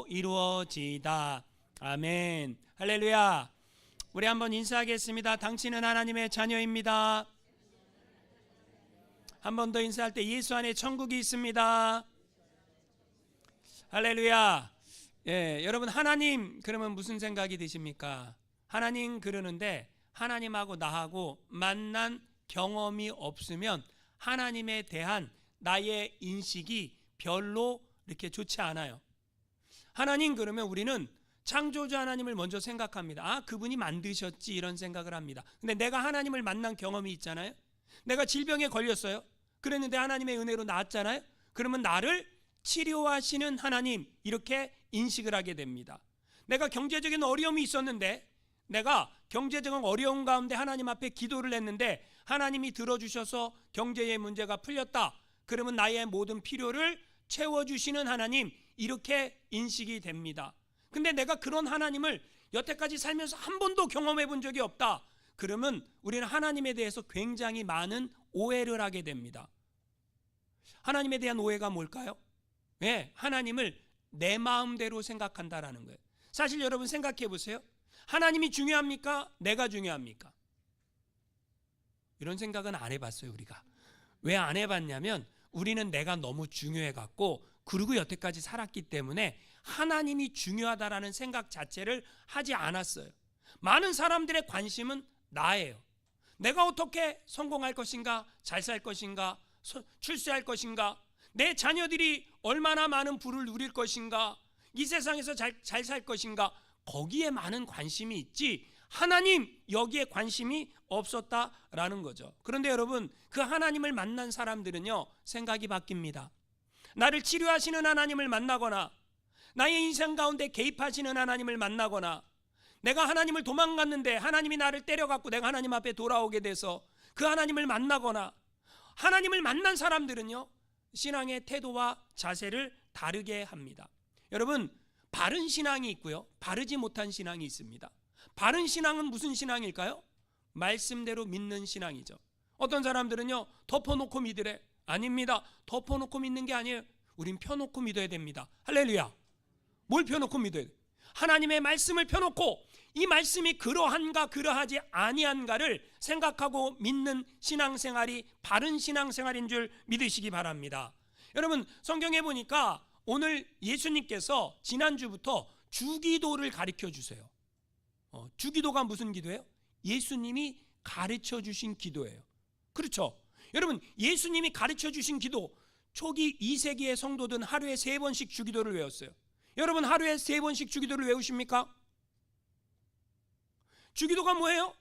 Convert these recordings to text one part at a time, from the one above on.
이루어지다. 아멘. 할렐루야. 우리 한번 인사하겠습니다. 당신은 하나님의 자녀입니다. 한 번 더 인사할 때 예수 안에 천국이 있습니다. 할렐루야. 예, 여러분 하나님 그러면 무슨 생각이 드십니까? 하나님 그러는데 하나님하고 나하고 만난 경험이 없으면 하나님에 대한 나의 인식이 별로 이렇게 좋지 않아요. 하나님 그러면 우리는 창조주 하나님을 먼저 생각합니다. 아, 그분이 만드셨지 이런 생각을 합니다. 근데 내가 하나님을 만난 경험이 있잖아요. 내가 질병에 걸렸어요. 그랬는데 하나님의 은혜로 나았잖아요. 그러면 나를 치료하시는 하나님 이렇게 인식을 하게 됩니다. 내가 경제적인 어려움이 있었는데 내가 경제적인 어려움 가운데 하나님 앞에 기도를 했는데 하나님이 들어주셔서 경제의 문제가 풀렸다. 그러면 나의 모든 필요를 채워주시는 하나님 이렇게 인식이 됩니다. 근데 내가 그런 하나님을 여태까지 살면서 한 번도 경험해 본 적이 없다. 그러면 우리는 하나님에 대해서 굉장히 많은 오해를 하게 됩니다. 하나님에 대한 오해가 뭘까요? 네, 하나님을 내 마음대로 생각한다라는 거예요. 사실 여러분 생각해 보세요. 하나님이 중요합니까? 내가 중요합니까? 이런 생각은 안 해봤어요. 우리가 왜 안 해봤냐면 우리는 내가 너무 중요해 갖고 그리고 여태까지 살았기 때문에 하나님이 중요하다라는 생각 자체를 하지 않았어요. 많은 사람들의 관심은 나예요. 내가 어떻게 성공할 것인가, 잘 살 것인가, 출세할 것인가, 내 자녀들이 얼마나 많은 부를 누릴 것인가, 이 세상에서 잘 살 것인가, 거기에 많은 관심이 있지 하나님 여기에 관심이 없었다라는 거죠. 그런데 여러분 그 하나님을 만난 사람들은요 생각이 바뀝니다. 나를 치료하시는 하나님을 만나거나 나의 인생 가운데 개입하시는 하나님을 만나거나 내가 하나님을 도망갔는데 하나님이 나를 때려갖고 내가 하나님 앞에 돌아오게 돼서 그 하나님을 만나거나 하나님을 만난 사람들은요 신앙의 태도와 자세를 다르게 합니다. 여러분 바른 신앙이 있고요 바르지 못한 신앙이 있습니다. 바른 신앙은 무슨 신앙일까요? 말씀대로 믿는 신앙이죠. 어떤 사람들은요 덮어놓고 믿으래. 아닙니다. 덮어놓고 믿는 게 아니에요. 우린 펴놓고 믿어야 됩니다. 할렐루야. 뭘 펴놓고 믿어야 돼? 하나님의 말씀을 펴놓고 이 말씀이 그러한가 그러하지 아니한가를 생각하고 믿는 신앙생활이 바른 신앙생활인 줄 믿으시기 바랍니다. 여러분 성경에 보니까 오늘 예수님께서 지난주부터 주기도를 가르쳐 주세요. 주기도가 무슨 기도예요? 예수님이 가르쳐 주신 기도예요. 그렇죠? 여러분 예수님이 가르쳐 주신 기도, 초기 2세기의 성도들은 하루에 3번씩 주기도를 외웠어요. 여러분 하루에 3번씩 주기도를 외우십니까? 주기도가 뭐예요?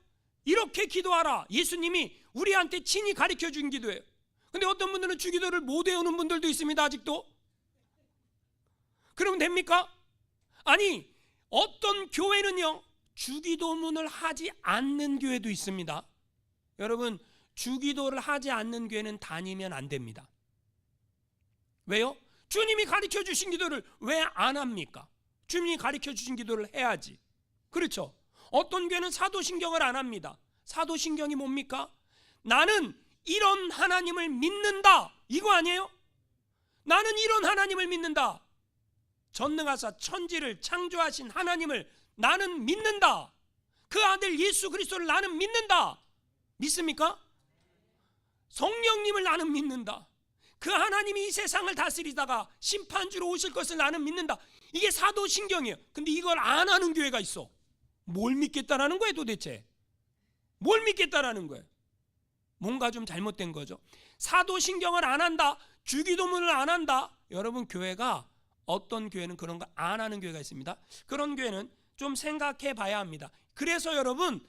이렇게 기도하라. 예수님이 우리한테 친히 가르쳐 준 기도예요. 근데 어떤 분들은 주기도를 못 외우는 분들도 있습니다. 아직도. 그러면 됩니까? 아니 어떤 교회는요 주기도문을 하지 않는 교회도 있습니다. 여러분 주기도를 하지 않는 교회는 다니면 안 됩니다. 왜요? 주님이 가르쳐 주신 기도를 왜 안 합니까? 주님이 가르쳐 주신 기도를 해야지. 그렇죠? 어떤 교회는 사도신경을 안 합니다. 사도신경이 뭡니까? 나는 이런 하나님을 믿는다 이거 아니에요? 나는 이런 하나님을 믿는다. 전능하사 천지를 창조하신 하나님을 나는 믿는다. 그 아들 예수 그리스도를 나는 믿는다. 믿습니까? 성령님을 나는 믿는다. 그 하나님이 이 세상을 다스리다가 심판주로 오실 것을 나는 믿는다. 이게 사도신경이에요. 근데 이걸 안 하는 교회가 있어. 뭘 믿겠다라는 거예요 도대체? 뭘 믿겠다라는 거예요? 뭔가 좀 잘못된 거죠. 사도신경을 안 한다, 주기도문을 안 한다. 여러분 교회가 어떤 교회는 그런 거 안 하는 교회가 있습니다. 그런 교회는 좀 생각해 봐야 합니다. 그래서 여러분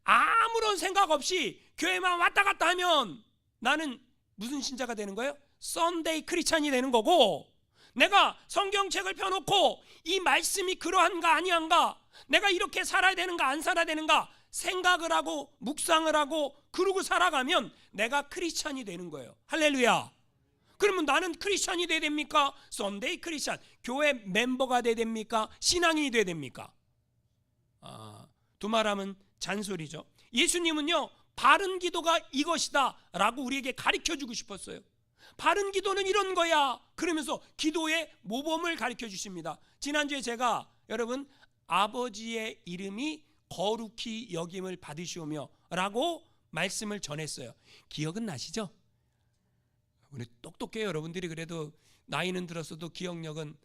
아무런 생각 없이 교회만 왔다 갔다 하면 나는 무슨 신자가 되는 거예요? 썬데이 크리스찬이 되는 거고, 내가 성경책을 펴놓고 이 말씀이 그러한가 아니한가, 내가 이렇게 살아야 되는가 안 살아야 되는가 생각을 하고 묵상을 하고 그러고 살아가면 내가 크리스찬이 되는 거예요. 할렐루야. 그러면 나는 크리스찬이 돼야 됩니까? 썬데이 크리스찬, 교회 멤버가 돼야 됩니까? 신앙인이 돼야 됩니까? 두말하면 잔소리죠. 예수님은요 바른 기도가 이것이다 라고 우리에게 가르쳐주고 싶었어요. 바른 기도는 이런 거야. 그러면서 기도의 모범을 가르쳐 주십니다. 지난주에 제가 여러분 아버지의 이름이 거룩히 여김을 받으시오며 라고 말씀을 전했어요. 기억은 나시죠? 우리 똑똑해요. 여러분들이 그래도 나이는 들었어도 기억력은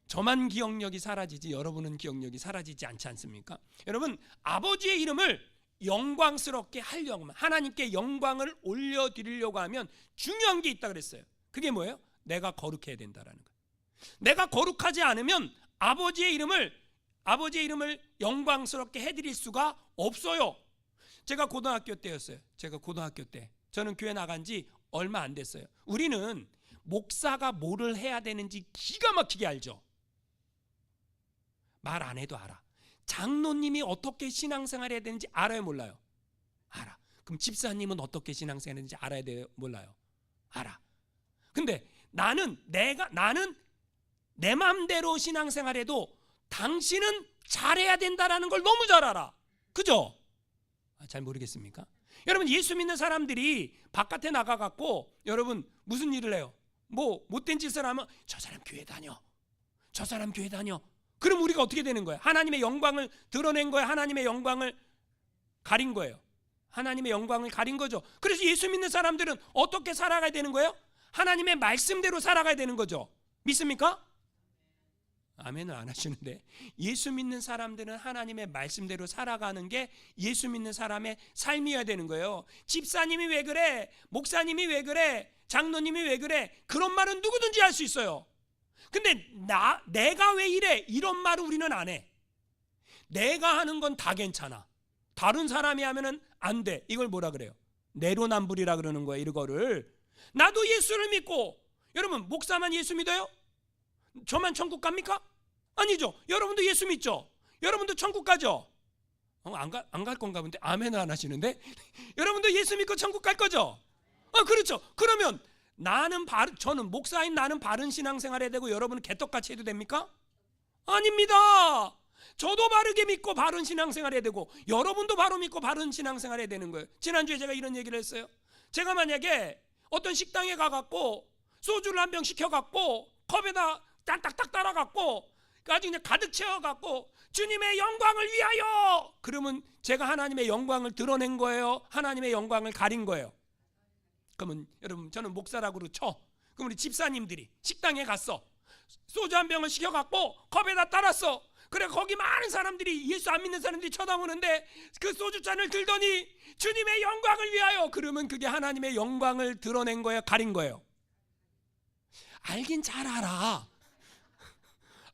저만 기억력이 사라지지 여러분은 기억력이 사라지지 않지 않습니까? 여러분 아버지의 이름을 영광스럽게 하려고 하면 하나님께 영광을 올려드리려고 하면 중요한 게 있다 그랬어요. 그게 뭐예요? 내가 거룩해야 된다라는 거예요. 내가 거룩하지 않으면 아버지의 이름을 영광스럽게 해드릴 수가 없어요. 제가 고등학교 때였어요. 저는 교회 나간 지 얼마 안 됐어요. 우리는 목사가 뭐를 해야 되는지 기가 막히게 알죠. 말 안 해도 알아. 장로님이 어떻게 신앙생활 해야 되는지 알아요, 몰라요? 알아. 그럼 집사님은 어떻게 신앙생활 해야 되는지 알아야 돼요, 몰라요? 알아. 근데 나는 내 마음대로 신앙생활해도 당신은 잘해야 된다라는 걸 너무 잘 알아. 그죠? 잘 모르겠습니까? 여러분 예수 믿는 사람들이 바깥에 나가갖고 여러분 무슨 일을 해요? 뭐 못된 짓을 하면 저 사람 교회 다녀. 그럼 우리가 어떻게 되는 거예요? 하나님의 영광을 드러낸 거예요? 하나님의 영광을 가린 거예요? 하나님의 영광을 가린 거죠. 그래서 예수 믿는 사람들은 어떻게 살아가야 되는 거예요? 하나님의 말씀대로 살아가야 되는 거죠. 믿습니까? 아멘을 안 하시는데 예수 믿는 사람들은 하나님의 말씀대로 살아가는 게 예수 믿는 사람의 삶이어야 되는 거예요. 집사님이 왜 그래? 목사님이 왜 그래? 장로님이 왜 그래? 그런 말은 누구든지 할 수 있어요. 근데 내가 왜 이래? 이런 말을 우리는 안 해. 내가 하는 건 다 괜찮아. 다른 사람이 하면은 안 돼. 이걸 뭐라 그래요? 내로남불이라 그러는 거예요. 이거를. 나도 예수를 믿고 여러분 목사만 예수 믿어요? 저만 천국 갑니까? 아니죠. 여러분도 예수 믿죠? 여러분도 천국 가죠? 안 갈 건가 본데 아멘을 안 하시는데 여러분도 예수 믿고 천국 갈 거죠? 그렇죠. 그러면 저는 목사인 나는 바른 신앙생활 해야 되고 여러분은 개떡같이 해도 됩니까? 아닙니다. 저도 바르게 믿고 바른 신앙생활 해야 되고 여러분도 바로 믿고 바른 신앙생활 해야 되는 거예요. 지난주에 제가 이런 얘기를 했어요. 제가 만약에 어떤 식당에 가갖고 소주를 한 병 시켜갖고 컵에다 딱딱딱 따라갖고 아주 그냥 가득 채워갖고 주님의 영광을 위하여 그러면 제가 하나님의 영광을 드러낸 거예요? 하나님의 영광을 가린 거예요? 그러면 여러분 저는 목사라고 쳐. 그럼 우리 집사님들이 식당에 갔어. 소주 한 병을 시켜갖고 컵에다 따랐어. 그래 거기 많은 사람들이 예수 안 믿는 사람들이 쳐다보는데 그 소주잔을 들더니 주님의 영광을 위하여 그러면 그게 하나님의 영광을 드러낸 거예요? 가린 거예요? 알긴 잘 알아.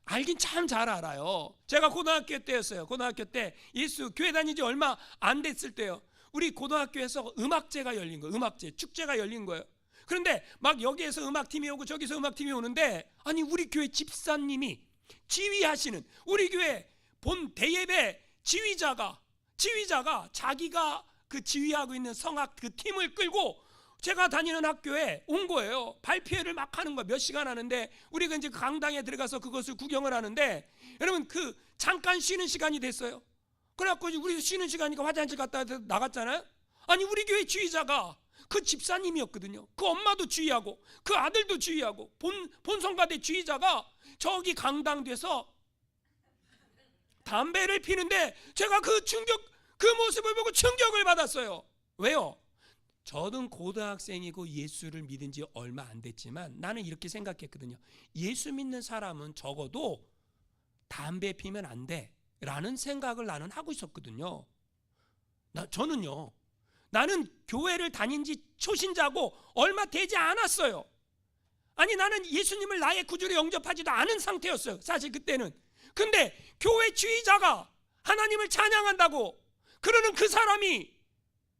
알긴 참 잘 알아요. 제가 고등학교 때였어요. 고등학교 때 예수 교회 다닌 지 얼마 안 됐을 때요. 우리 고등학교에서 음악제가 열린 거예요. 음악제 축제가 열린 거예요. 그런데 막 여기에서 음악팀이 오고 저기서 음악팀이 오는데 아니 우리 교회 집사님이 지휘하시는 우리 교회 본 대예배 지휘자가 자기가 그 지휘하고 있는 성악 그 팀을 끌고 제가 다니는 학교에 온 거예요. 발표회를 막 하는 거야. 몇 시간 하는데 우리가 이제 강당에 들어가서 그것을 구경을 하는데 여러분 그 잠깐 쉬는 시간이 됐어요. 그래갖고 우리 쉬는 시간이니까 화장실 갔다 나갔잖아요. 아니 우리 교회 지휘자가 그 집사님이었거든요. 그 엄마도 지휘하고 그 아들도 지휘하고 본성가대 지휘자가 저기 강당 뒤에서 담배를 피는데 제가 그 모습을 보고 충격을 받았어요. 왜요? 저는 고등학생이고 예수를 믿은 지 얼마 안 됐지만 나는 이렇게 생각했거든요. 예수 믿는 사람은 적어도 담배 피면 안 돼 라는 생각을 나는 하고 있었거든요. 저는요. 나는 교회를 다닌 지 초신자고 얼마 되지 않았어요. 아니 나는 예수님을 나의 구주로 영접하지도 않은 상태였어요. 사실 그때는. 근데 교회 지휘자가 하나님을 찬양한다고 그러는 그 사람이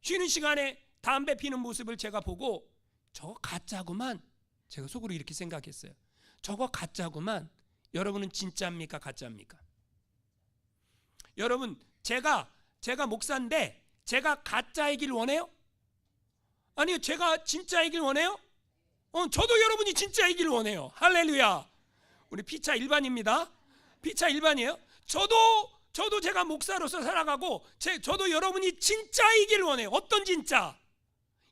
쉬는 시간에 담배 피는 모습을 제가 보고 저거 가짜구만. 제가 속으로 이렇게 생각했어요. 저거 가짜구만. 여러분은 진짜입니까? 가짜입니까? 여러분 제가 목사인데 제가 가짜이길 원해요? 아니요. 제가 진짜이길 원해요? 저도 여러분이 진짜이길 원해요. 할렐루야. 우리 피차 일반입니다. 피차 일반이에요. 저도 제가 목사로서 살아가고 저도 여러분이 진짜이길 원해요. 어떤 진짜?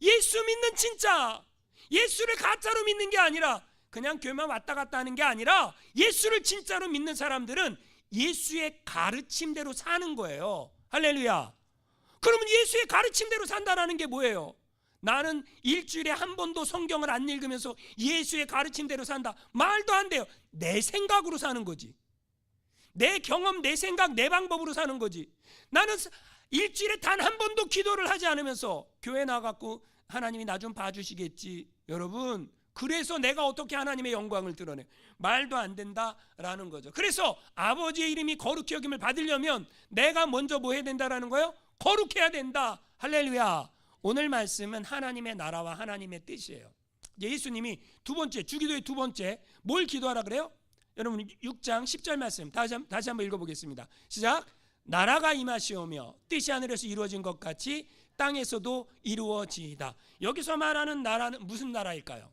예수 믿는 진짜, 예수를 가짜로 믿는 게 아니라 그냥 교회만 왔다 갔다 하는 게 아니라 예수를 진짜로 믿는 사람들은 예수의 가르침대로 사는 거예요. 할렐루야. 그러면 예수의 가르침대로 산다라는 게 뭐예요? 나는 일주일에 한 번도 성경을 안 읽으면서 예수의 가르침대로 산다. 말도 안 돼요. 내 생각으로 사는 거지. 내 경험, 내 생각, 내 방법으로 사는 거지. 나는 일주일에 단 한 번도 기도를 하지 않으면서 교회 나가고 하나님이 나 좀 봐주시겠지. 여러분, 그래서 내가 어떻게 하나님의 영광을 드러내? 말도 안 된다라는 거죠. 그래서 아버지의 이름이 거룩히 여김을 받으려면 내가 먼저 뭐 해야 된다라는 거예요? 거룩해야 된다. 할렐루야. 오늘 말씀은 하나님의 나라와 하나님의 뜻이에요. 예수님이 두 번째, 주기도의 두 번째 뭘 기도하라 그래요? 여러분 6장 10절 말씀 다시 한번 읽어보겠습니다. 시작. 나라가 임하시오며 뜻이 하늘에서 이루어진 것 같이 땅에서도 이루어지이다. 여기서 말하는 나라는 무슨 나라일까요?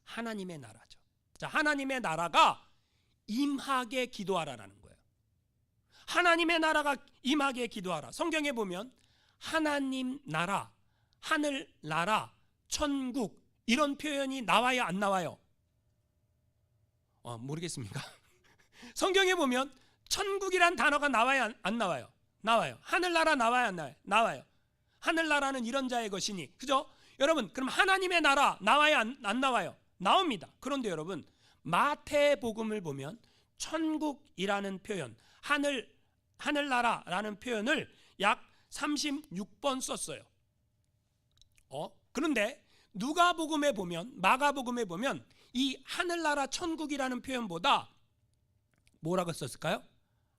하나님의 나라죠. 자, 하나님의 나라가 임하게 기도하라라는 거예요. 하나님의 나라가 임하게 기도하라. 성경에 보면 하나님 나라, 하늘 나라, 천국 이런 표현이 나와요, 안 나와요? 모르겠습니까? 성경에 보면 천국이란 단어가 나와요, 안 나와요? 나와요. 하늘나라 나와요, 안 나와요? 나와요. 하늘나라는 이런 자의 것이니, 그죠? 여러분, 그럼 하나님의 나라 나와요, 안 나와요? 나옵니다. 그런데 여러분, 마태복음을 보면 천국이라는 표현, 하늘나라라는 표현을 약 36번 썼어요. 그런데 누가복음에 보면, 마가복음에 보면 이 하늘나라 천국이라는 표현보다 뭐라고 썼을까요?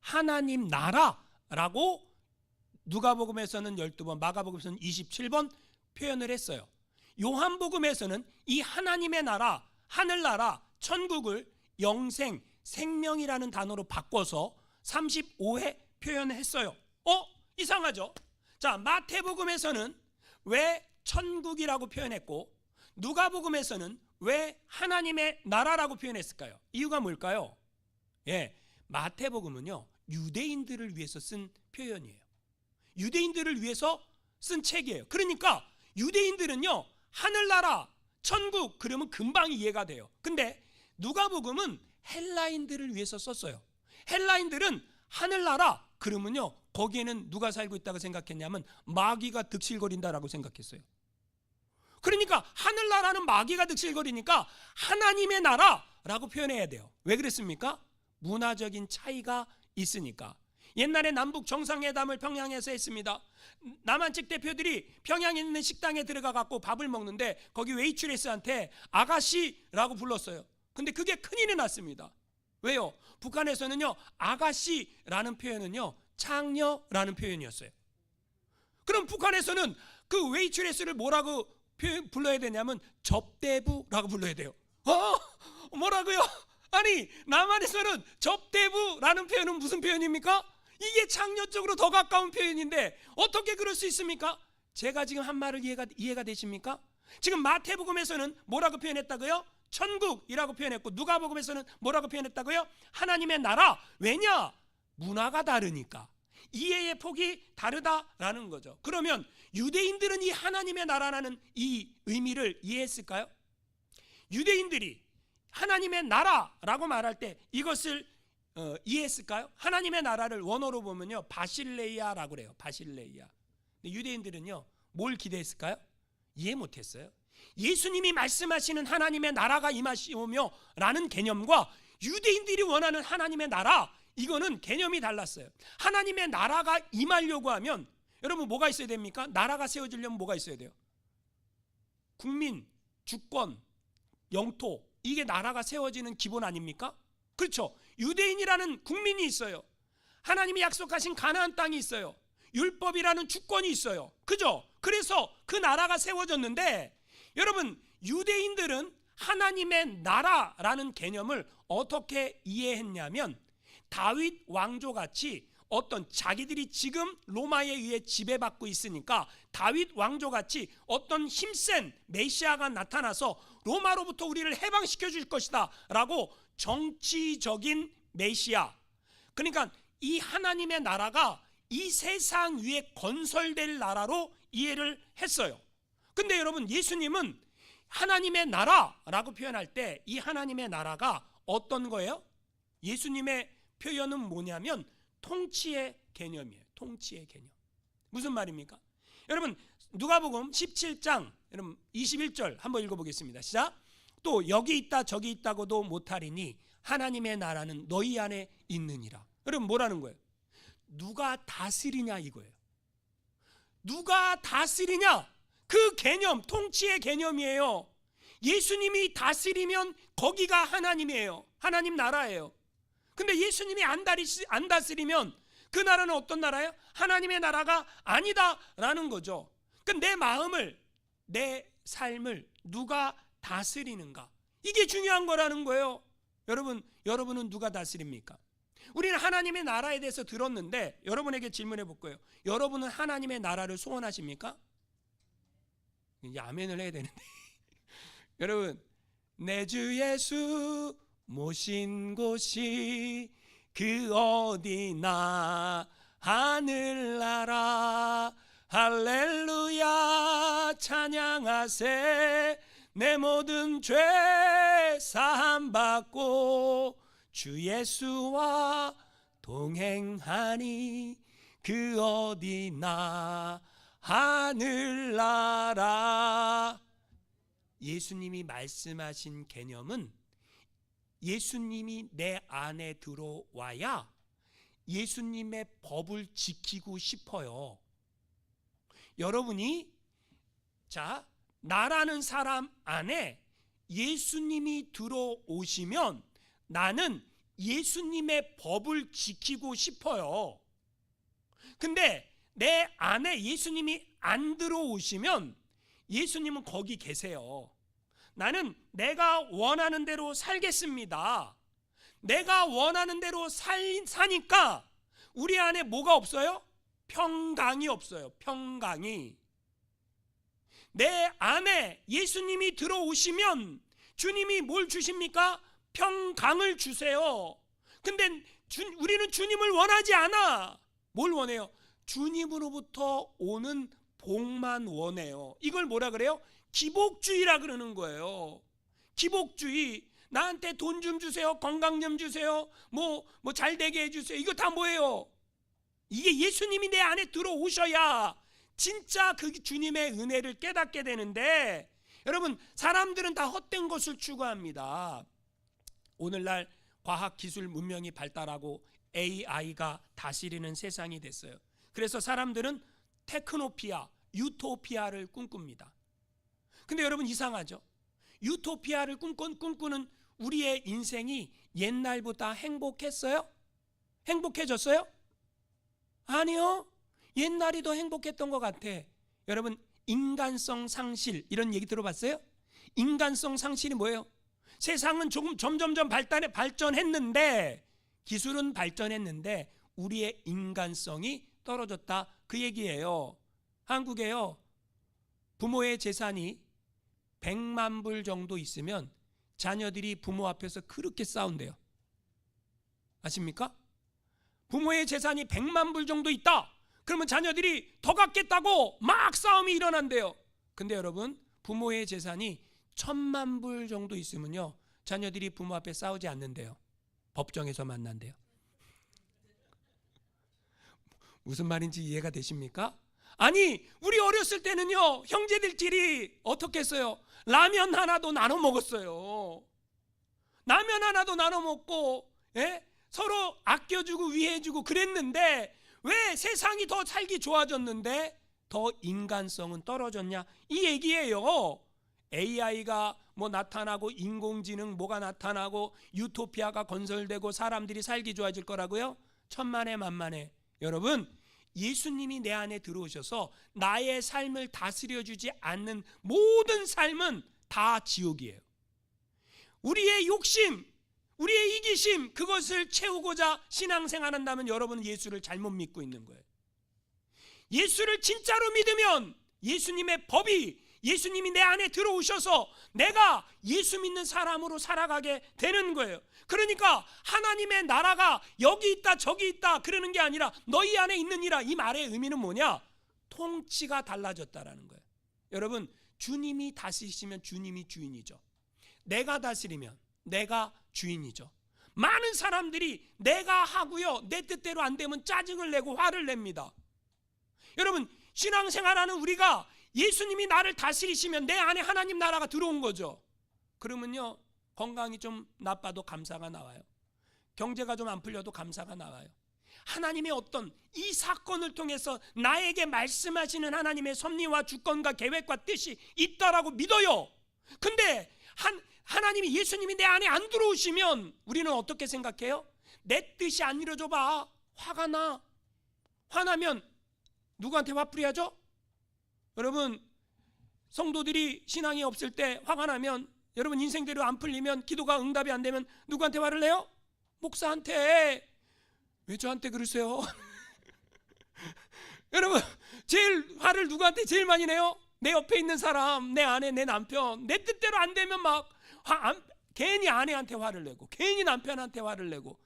하나님 나라라고 누가복음에서는 12번, 마가복음에서는 27번 표현을 했어요. 요한복음에서는 이 하나님의 나라, 하늘나라, 천국을 영생, 생명이라는 단어로 바꿔서 35회 표현했어요. 이상하죠? 자, 마태복음에서는 왜 천국이라고 표현했고 누가복음에서는 왜 하나님의 나라라고 표현했을까요? 이유가 뭘까요? 마태복음은요, 유대인들을 위해서 쓴 표현이에요. 유대인들을 위해서 쓴 책이에요. 그러니까 유대인들은요, 하늘나라, 천국 그러면 금방 이해가 돼요. 근데 누가복음은 헬라인들을 위해서 썼어요. 헬라인들은 하늘나라 그러면요, 거기에는 누가 살고 있다고 생각했냐면 마귀가 득실거린다라고 생각했어요. 그러니까 하늘나라는 마귀가 득실거리니까 하나님의 나라라고 표현해야 돼요. 왜 그랬습니까? 문화적인 차이가 있으니까. 옛날에 남북 정상회담을 평양에서 했습니다. 남한 측 대표들이 평양에 있는 식당에 들어가 갖고 밥을 먹는데 거기 웨이트레스한테 아가씨라고 불렀어요. 근데 그게 큰일이 났습니다. 왜요? 북한에서는요, 아가씨라는 표현은요, 창녀라는 표현이었어요. 그럼 북한에서는 그 웨이트레스를 뭐라고 불러야 되냐면 접대부라고 불러야 돼요. 뭐라고요? 아니, 남한에서는 접대부라는 표현은 무슨 표현입니까? 이게 창녀 쪽으로 더 가까운 표현인데 어떻게 그럴 수 있습니까? 제가 지금 한 말을 이해가 되십니까? 지금 마태복음에서는 뭐라고 표현했다고요? 천국이라고 표현했고 누가복음에서는 뭐라고 표현했다고요? 하나님의 나라. 왜냐? 문화가 다르니까. 이해의 폭이 다르다라는 거죠. 그러면 유대인들은 이 하나님의 나라라는 이 의미를 이해했을까요? 유대인들이 하나님의 나라라고 말할 때 이것을 이해했을까요? 하나님의 나라를 원어로 보면요, 바실레이아라고 그래요. 바실레이아. 근데 유대인들은요, 뭘 기대했을까요? 이해 못했어요. 예수님이 말씀하시는 하나님의 나라가 임하시오며 라는 개념과 유대인들이 원하는 하나님의 나라, 이거는 개념이 달랐어요. 하나님의 나라가 임하려고 하면 여러분 뭐가 있어야 됩니까? 나라가 세워지려면 뭐가 있어야 돼요? 국민, 주권, 영토, 이게 나라가 세워지는 기본 아닙니까? 그렇죠. 유대인이라는 국민이 있어요. 하나님이 약속하신 가나안 땅이 있어요. 율법이라는 주권이 있어요. 그죠? 그래서 그 나라가 세워졌는데 여러분, 유대인들은 하나님의 나라라는 개념을 어떻게 이해했냐면 다윗 왕조같이 어떤 자기들이 지금 로마에 의해 지배받고 있으니까 다윗 왕조같이 어떤 힘센 메시아가 나타나서 로마로부터 우리를 해방시켜 줄 것이다 라고 정치적인 메시아, 그러니까 이 하나님의 나라가 이 세상 위에 건설될 나라로 이해를 했어요. 근데 여러분, 예수님은 하나님의 나라라고 표현할 때 이 하나님의 나라가 어떤 거예요? 예수님의 표현은 뭐냐면 통치의 개념이에요. 통치의 개념. 무슨 말입니까? 여러분, 누가복음 17장 여러분 21절 한번 읽어보겠습니다. 시작. 또 여기 있다 저기 있다고도 못하리니 하나님의 나라는 너희 안에 있느니라. 여러분, 뭐라는 거예요? 누가 다스리냐 이거예요. 누가 다스리냐, 그 개념, 통치의 개념이에요. 예수님이 다스리면 거기가 하나님이에요. 하나님 나라예요. 근데 예수님이 안 다스리면 그 나라는 어떤 나라예요? 하나님의 나라가 아니다라는 거죠. 그러니까 내 마음을, 내 삶을 누가 다스리는가, 이게 중요한 거라는 거예요. 여러분은 누가 다스립니까? 우리는 하나님의 나라에 대해서 들었는데 여러분에게 질문해 볼 거예요. 여러분은 하나님의 나라를 소원하십니까? 이제 아멘을 해야 되는데 여러분, 내 주 예수 모신 곳이 그 어디나 하늘나라 할렐루야 찬양하세 내 모든 죄 사함 받고 주 예수와 동행하니 그 어디나 하늘나라. 예수님이 말씀하신 개념은 예수님이 내 안에 들어와야 예수님의 법을 지키고 싶어요. 여러분이 나라는 사람 안에 예수님이 들어오시면 나는 예수님의 법을 지키고 싶어요. 근데 내 안에 예수님이 안 들어오시면 예수님은 거기 계세요. 나는 내가 원하는 대로 살겠습니다. 내가 원하는 대로 사니까 우리 안에 뭐가 없어요? 평강이 없어요. 평강이. 내 안에 예수님이 들어오시면 주님이 뭘 주십니까? 평강을 주세요. 근데 우리는 주님을 원하지 않아. 뭘 원해요? 주님으로부터 오는 복만 원해요. 이걸 뭐라 그래요? 기복주의라 그러는 거예요. 기복주의. 나한테 돈 좀 주세요. 건강 좀 주세요. 뭐 잘 되게 해주세요. 이거 다 뭐예요? 이게 예수님이 내 안에 들어오셔야 진짜 그 주님의 은혜를 깨닫게 되는데, 여러분, 사람들은 다 헛된 것을 추구합니다. 오늘날 과학 기술 문명이 발달하고 AI가 다스리는 세상이 됐어요. 그래서 사람들은 테크노피아, 유토피아를 꿈꿉니다. 근데 여러분, 이상하죠? 유토피아를 꿈꾸는 우리의 인생이 옛날보다 행복했어요? 행복해졌어요? 아니요. 옛날이 더 행복했던 것 같아. 여러분, 인간성 상실, 이런 얘기 들어봤어요? 인간성 상실이 뭐예요? 세상은 점점점 발전했는데, 기술은 발전했는데 우리의 인간성이 떨어졌다, 그 얘기예요. 한국에요, 부모의 재산이 100만 불 정도 있으면 자녀들이 부모 앞에서 그렇게 싸운대요. 아십니까? 부모의 재산이 100만 불 정도 있다, 그러면 자녀들이 더 갖겠다고 막 싸움이 일어난대요. 근데 여러분, 부모의 재산이 1000만 불 정도 있으면요, 자녀들이 부모 앞에 싸우지 않는데요. 법정에서 만난대요. 무슨 말인지 이해가 되십니까? 아니, 우리 어렸을 때는요, 형제들끼리 어떻게 했어요? 라면 하나도 나눠 먹었어요. 라면 하나도 나눠 먹고, 서로 아껴주고 위해주고 그랬는데, 왜 세상이 더 살기 좋아졌는데 더 인간성은 떨어졌냐, 이 얘기예요. AI가 나타나고 인공지능 뭐가 나타나고 유토피아가 건설되고 사람들이 살기 좋아질 거라고요? 천만에 만만에. 여러분, 예수님이 내 안에 들어오셔서 나의 삶을 다스려주지 않는 모든 삶은 다 지옥이에요. 우리의 욕심, 우리의 이기심, 그것을 채우고자 신앙생활한다면 여러분은 예수를 잘못 믿고 있는 거예요. 예수를 진짜로 믿으면 예수님의 법이, 예수님이 내 안에 들어오셔서 내가 예수 믿는 사람으로 살아가게 되는 거예요. 그러니까 하나님의 나라가 여기 있다 저기 있다 그러는 게 아니라 너희 안에 있느니라, 이 말의 의미는 뭐냐? 통치가 달라졌다라는 거예요. 여러분, 주님이 다스리시면 주님이 주인이죠. 내가 다스리면 내가 주인이죠. 많은 사람들이 내가 하고요, 내 뜻대로 안 되면 짜증을 내고 화를 냅니다. 여러분, 신앙생활하는 우리가 예수님이 나를 다스리시면 내 안에 하나님 나라가 들어온 거죠. 그러면요, 건강이 좀 나빠도 감사가 나와요. 경제가 좀 안 풀려도 감사가 나와요. 하나님의 어떤 이 사건을 통해서 나에게 말씀하시는 하나님의 섭리와 주권과 계획과 뜻이 있다라고 믿어요. 근데 하나님이, 예수님이 내 안에 안 들어오시면 우리는 어떻게 생각해요? 내 뜻이 안 이루어져 봐. 화가 나. 화나면 누구한테 화풀이하죠? 여러분, 성도들이 신앙이 없을 때 화가 나면, 여러분 인생대로 안 풀리면, 기도가 응답이 안 되면 누구한테 화를 내요? 목사한테. 왜 저한테 그러세요? 여러분, 제일 화를 누구한테 제일 많이 내요? 내 옆에 있는 사람, 내 아내, 내 남편. 내 뜻대로 안 되면 막 괜히 아내한테 화를 내고, 괜히 남편한테 화를 내고.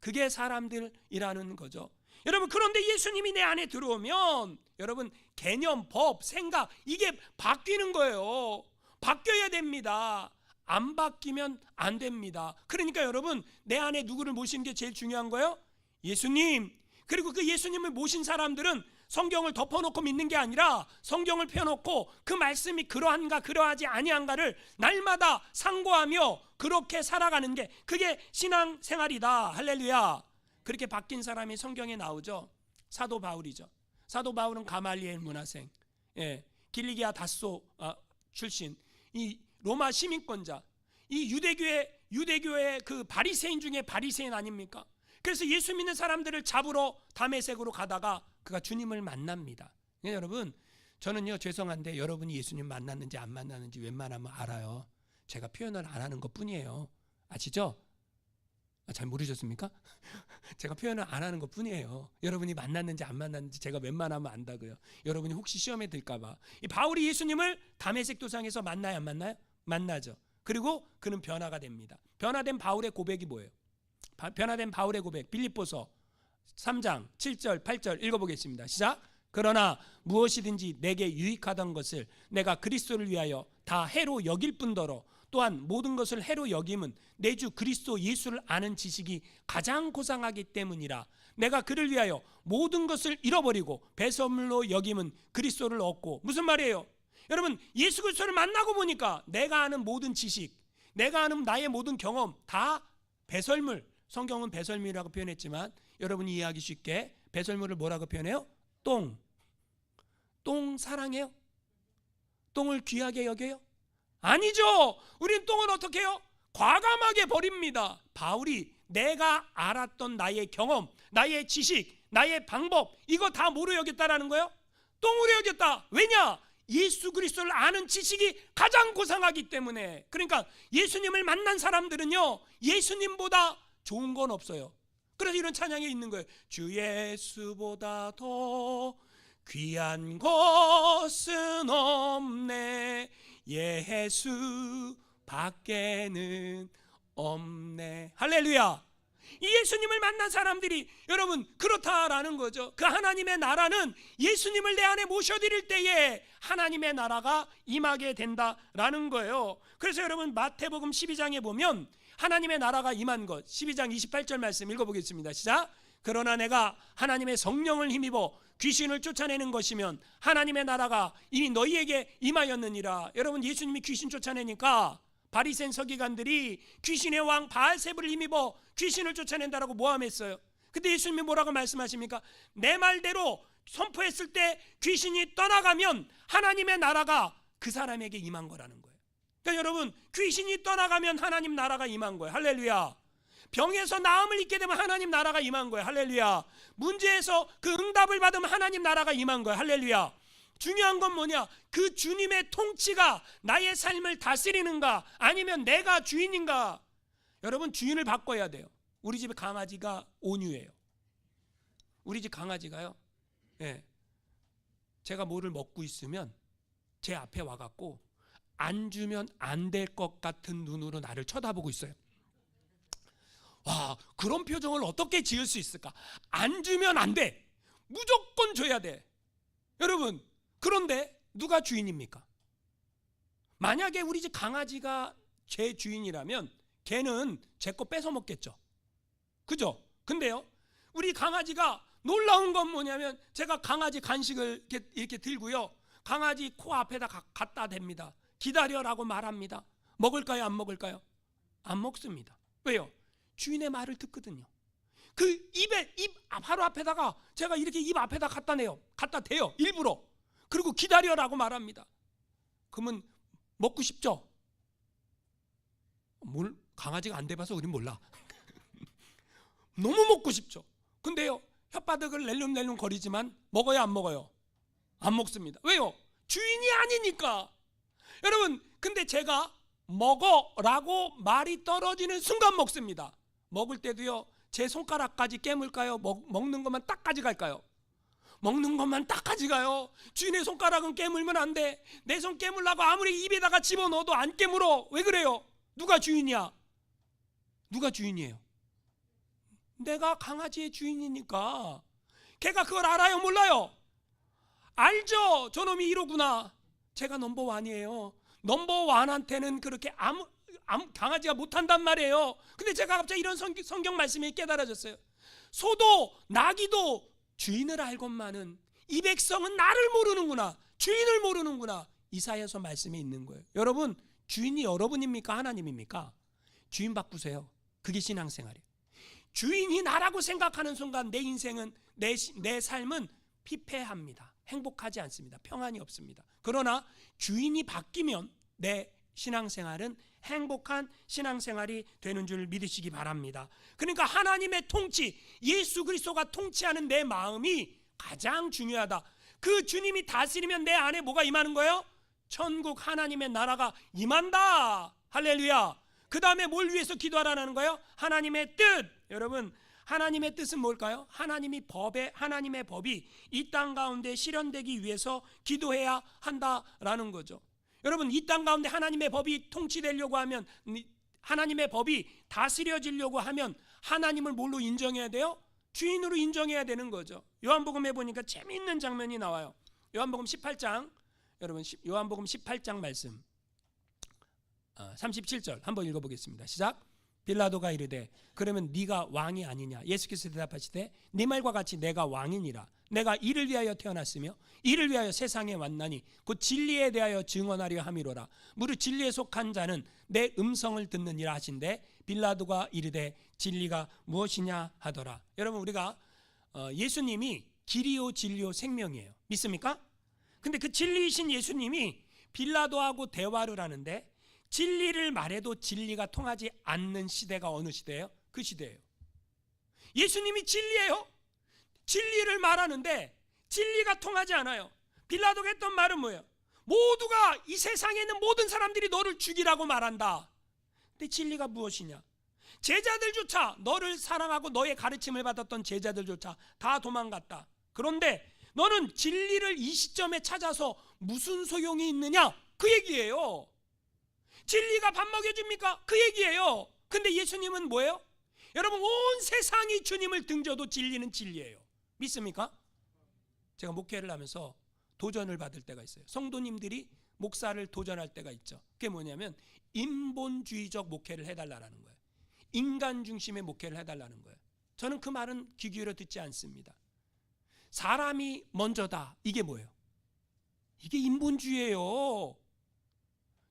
그게 사람들이라는 거죠. 여러분, 그런데 예수님이 내 안에 들어오면 여러분, 개념, 법, 생각, 이게 바뀌는 거예요. 바뀌어야 됩니다. 안 바뀌면 안 됩니다. 그러니까 여러분, 내 안에 누구를 모시는 게 제일 중요한 거예요? 예수님. 그리고 그 예수님을 모신 사람들은 성경을 덮어놓고 믿는 게 아니라 성경을 펴놓고 그 말씀이 그러한가 그러하지 아니한가를 날마다 상고하며 그렇게 살아가는 게, 그게 신앙생활이다. 할렐루야. 그렇게 바뀐 사람이 성경에 나오죠. 사도 바울이죠. 사도 바울은 가말리엘 문화생, 길리기아 다소 출신, 이 로마 시민권자, 이 유대교의 그 바리새인 중에 바리새인 아닙니까? 그래서 예수 믿는 사람들을 잡으러 다메섹으로 가다가 그가 주님을 만납니다. 여러분, 저는요, 죄송한데 여러분이 예수님 만났는지 안 만났는지 웬만하면 알아요. 제가 표현을 안 하는 것뿐이에요. 아시죠? 잘 모르셨습니까? 제가 표현을 안 하는 것뿐이에요. 여러분이 만났는지 안 만났는지 제가 웬만하면 안다고요. 여러분이 혹시 시험에 들까 봐. 이 바울이 예수님을 다메섹 도상에서 만나요, 안 만나요? 만나죠. 그리고 그는 변화가 됩니다. 변화된 바울의 고백이 뭐예요? 변화된 바울의 고백, 빌립보서 3장 7절 8절 읽어보겠습니다. 시작. 그러나 무엇이든지 내게 유익하던 것을 내가 그리스도를 위하여 다 해로 여길 뿐더러 또한 모든 것을 해로 여김은 내 주 그리스도 예수를 아는 지식이 가장 고상하기 때문이라. 내가 그를 위하여 모든 것을 잃어버리고 배설물로 여김은 그리스도를 얻고. 무슨 말이에요? 여러분, 예수 그리스도를 만나고 보니까 내가 아는 모든 지식, 내가 아는 나의 모든 경험 다 배설물. 성경은 배설물이라고 표현했지만 여러분이 이해하기 쉽게 배설물을 뭐라고 표현해요? 똥. 똥 사랑해요? 똥을 귀하게 여겨요? 아니죠. 우린 똥을 어떻게 해요? 과감하게 버립니다. 바울이 내가 알았던 나의 경험, 나의 지식, 나의 방법, 이거 다 뭐로 여겼다라는 거예요? 똥으로 여겼다. 왜냐? 예수 그리스도를 아는 지식이 가장 고상하기 때문에. 그러니까 예수님을 만난 사람들은요, 예수님보다 좋은 건 없어요. 그래서 이런 찬양이 있는 거예요. 주 예수보다 더 귀한 것은 없네, 예수 밖에는 없네. 할렐루야. 이 예수님을 만난 사람들이 여러분 그렇다라는 거죠. 그 하나님의 나라는 예수님을 내 안에 모셔드릴 때에 하나님의 나라가 임하게 된다라는 거예요. 그래서 여러분 마태복음 12장에 보면 하나님의 나라가 임한 것, 12장 28절 말씀 읽어보겠습니다. 시작. 그러나 내가 하나님의 성령을 힘입어 귀신을 쫓아내는 것이면 하나님의 나라가 이미 너희에게 임하였느니라. 여러분, 예수님이 귀신 쫓아내니까 바리새인 서기관들이 귀신의 왕 바알세불을 힘입어 귀신을 쫓아낸다라고 모함했어요. 근데 예수님이 뭐라고 말씀하십니까? 내 말대로 선포했을 때 귀신이 떠나가면 하나님의 나라가 그 사람에게 임한 거라는 거예요. 그러니까 여러분, 귀신이 떠나가면 하나님 나라가 임한 거예요. 할렐루야. 병에서 나음을 입게 되면 하나님 나라가 임한 거예요. 할렐루야. 문제에서 그 응답을 받으면 하나님 나라가 임한 거예요. 할렐루야. 중요한 건 뭐냐? 그 주님의 통치가 나의 삶을 다스리는가, 아니면 내가 주인인가? 여러분, 주인을 바꿔야 돼요. 우리 집에 강아지가 온유해요. 우리 집 강아지가요, 제가 뭐를 먹고 있으면 제 앞에 와갖고 안 주면 안 될 것 같은 눈으로 나를 쳐다보고 있어요. 와, 그런 표정을 어떻게 지을 수 있을까? 안 주면 안 돼. 무조건 줘야 돼. 여러분, 그런데 누가 주인입니까? 만약에 우리 집 강아지가 제 주인이라면 걔는 제 거 뺏어 먹겠죠. 그죠? 근데요, 우리 강아지가 놀라운 건 뭐냐면 제가 강아지 간식을 이렇게 들고요, 강아지 코 앞에다 갖다 댑니다. 기다려라고 말합니다. 먹을까요? 안 먹을까요? 안 먹습니다. 왜요? 주인의 말을 듣거든요. 그 입 바로 앞에다가 제가 이렇게 입 앞에다 갖다 대요. 일부러. 그리고 기다려라고 말합니다. 그러면 먹고 싶죠? 강아지가 안 돼봐서 우린 몰라. 너무 먹고 싶죠. 근데요, 혓바닥을 낼름낼름 거리지만 먹어요, 안 먹어요? 안 먹습니다. 왜요? 주인이 아니니까. 여러분, 근데 제가 먹어라고 말이 떨어지는 순간 먹습니다. 먹을 때도요, 제 손가락까지 깨물까요? 먹는 것만 딱 가져갈까요? 먹는 것만 딱 가져가요. 주인의 손가락은 깨물면 안 돼. 내 손 깨물라고 아무리 입에다가 집어넣어도 안 깨물어. 왜 그래요? 누가 주인이야? 누가 주인이에요? 내가 강아지의 주인이니까. 걔가 그걸 알아요, 몰라요? 알죠. 저놈이 이러구나. 제가 넘버원이에요. 넘버원한테는 그렇게 아무 강아지가 못한단 말이에요. 근데 제가 갑자기 이런 성경 말씀이 깨달아졌어요. 소도 나귀도 주인을 알건만은 이 백성은 나를 모르는구나, 주인을 모르는구나. 이사야서 말씀이 있는 거예요. 여러분, 주인이 여러분입니까? 하나님입니까? 주인 바꾸세요. 그게 신앙생활이에요. 주인이 나라고 생각하는 순간 내 인생은, 내 삶은 피폐합니다. 행복하지 않습니다. 평안이 없습니다. 그러나 주인이 바뀌면 내 신앙생활은 행복한 신앙생활이 되는 줄 믿으시기 바랍니다. 그러니까 하나님의 통치, 예수 그리스도가 통치하는 내 마음이 가장 중요하다. 그 주님이 다스리면 내 안에 뭐가 임하는 거예요? 천국 하나님의 나라가 임한다. 할렐루야. 그 다음에 뭘 위해서 기도하라는 거예요? 하나님의 뜻. 여러분, 하나님의 뜻은 뭘까요? 하나님의 법이 이 땅 가운데 실현되기 위해서 기도해야 한다라는 거죠. 여러분, 이 땅 가운데 하나님의 법이 통치되려고 하면, 하나님의 법이 다스려지려고 하면 하나님을 뭘로 인정해야 돼요? 주인으로 인정해야 되는 거죠. 요한복음에 보니까 재미있는 장면이 나와요. 요한복음 18장, 여러분, 요한복음 18장 말씀 37절 한번 읽어보겠습니다. 시작. 빌라도가 이르되 그러면 네가 왕이 아니냐? 예수께서 대답하시되 네 말과 같이 내가 왕이니라. 내가 이를 위하여 태어났으며 이를 위하여 세상에 왔나니 곧 진리에 대하여 증언하려 함이로라. 무릇 진리에 속한 자는 내 음성을 듣느니라 하신대 빌라도가 이르되 진리가 무엇이냐 하더라. 여러분, 우리가 예수님이 길이요 진리요 생명이에요. 믿습니까? 근데 그 진리이신 예수님이 빌라도하고 대화를 하는데 진리를 말해도 진리가 통하지 않는 시대가 어느 시대예요? 그 시대예요. 예수님이 진리예요. 진리를 말하는데 진리가 통하지 않아요. 빌라도가 했던 말은 뭐예요? 모두가, 이 세상에 있는 모든 사람들이 너를 죽이라고 말한다. 근데 진리가 무엇이냐? 제자들조차, 너를 사랑하고 너의 가르침을 받았던 제자들조차 다 도망갔다. 그런데 너는 진리를 이 시점에 찾아서 무슨 소용이 있느냐? 그 얘기예요. 진리가 밥 먹여줍니까? 그 얘기예요. 근데 예수님은 뭐예요? 여러분, 온 세상이 주님을 등져도 진리는 진리예요. 믿습니까? 제가 목회를 하면서 도전을 받을 때가 있어요. 성도님들이 목사를 도전할 때가 있죠. 그게 뭐냐면 인본주의적 목회를 해달라는 거예요. 인간 중심의 목회를 해달라는 거예요. 저는 그 말은 귀 기울여 듣지 않습니다. 사람이 먼저다. 이게 뭐예요? 이게 인본주의예요.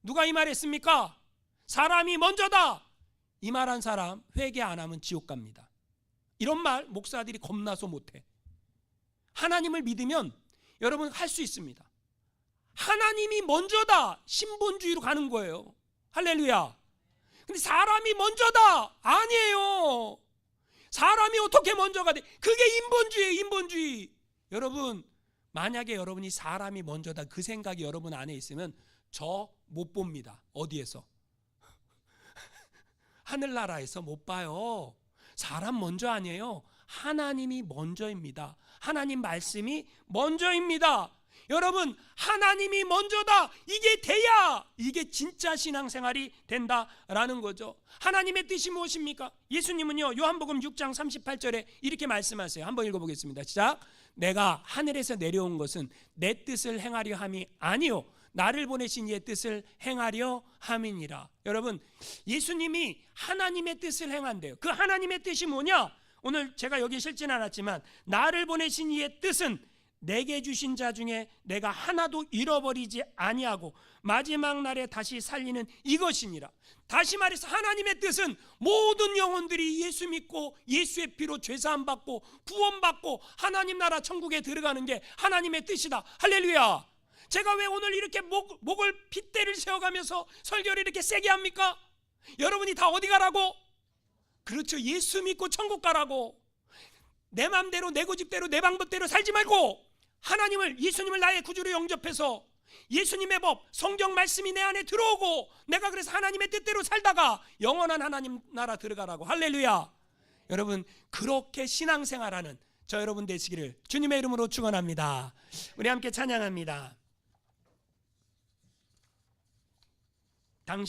누가 이 말했습니까? 사람이 먼저다. 이 말한 사람 회개 안 하면 지옥 갑니다. 이런 말 목사들이 겁나서 못해. 하나님을 믿으면 여러분 할 수 있습니다. 하나님이 먼저다. 신본주의로 가는 거예요. 할렐루야. 근데 사람이 먼저다. 아니에요. 사람이 어떻게 먼저가 돼? 그게 인본주의예요. 인본주의. 여러분, 만약에 여러분이 사람이 먼저다 그 생각이 여러분 안에 있으면 저 못 봅니다. 어디에서? 하늘나라에서 못 봐요. 사람 먼저 아니에요. 하나님이 먼저입니다. 하나님 말씀이 먼저입니다. 여러분, 하나님이 먼저다. 이게 돼야 이게 진짜 신앙생활이 된다라는 거죠. 하나님의 뜻이 무엇입니까? 예수님은요, 요한복음 6장 38절에 이렇게 말씀하세요. 한번 읽어보겠습니다. 시작. 내가 하늘에서 내려온 것은 내 뜻을 행하려 함이 아니요 나를 보내신 이의 뜻을 행하려 함이니라. 여러분, 예수님이 하나님의 뜻을 행한대요. 그 하나님의 뜻이 뭐냐? 오늘 제가 여기 실지는 않았지만 나를 보내신 이의 뜻은 내게 주신 자 중에 내가 하나도 잃어버리지 아니하고 마지막 날에 다시 살리는 이것이니라. 다시 말해서 하나님의 뜻은 모든 영혼들이 예수 믿고 예수의 피로 죄사함 받고 구원받고 하나님 나라 천국에 들어가는 게 하나님의 뜻이다. 할렐루야. 제가 왜 오늘 이렇게 목을 핏대를 세워가면서 설교를 이렇게 세게 합니까? 여러분이 다 어디 가라고? 그렇죠. 예수 믿고 천국 가라고. 내 마음대로 내 고집대로 내 방법대로 살지 말고 하나님을, 예수님을 나의 구주로 영접해서 예수님의 법, 성경 말씀이 내 안에 들어오고 내가 그래서 하나님의 뜻대로 살다가 영원한 하나님 나라 들어가라고. 할렐루야. 여러분, 그렇게 신앙생활하는 저 여러분 되시기를 주님의 이름으로 축원합니다. 우리 함께 찬양합니다. 당신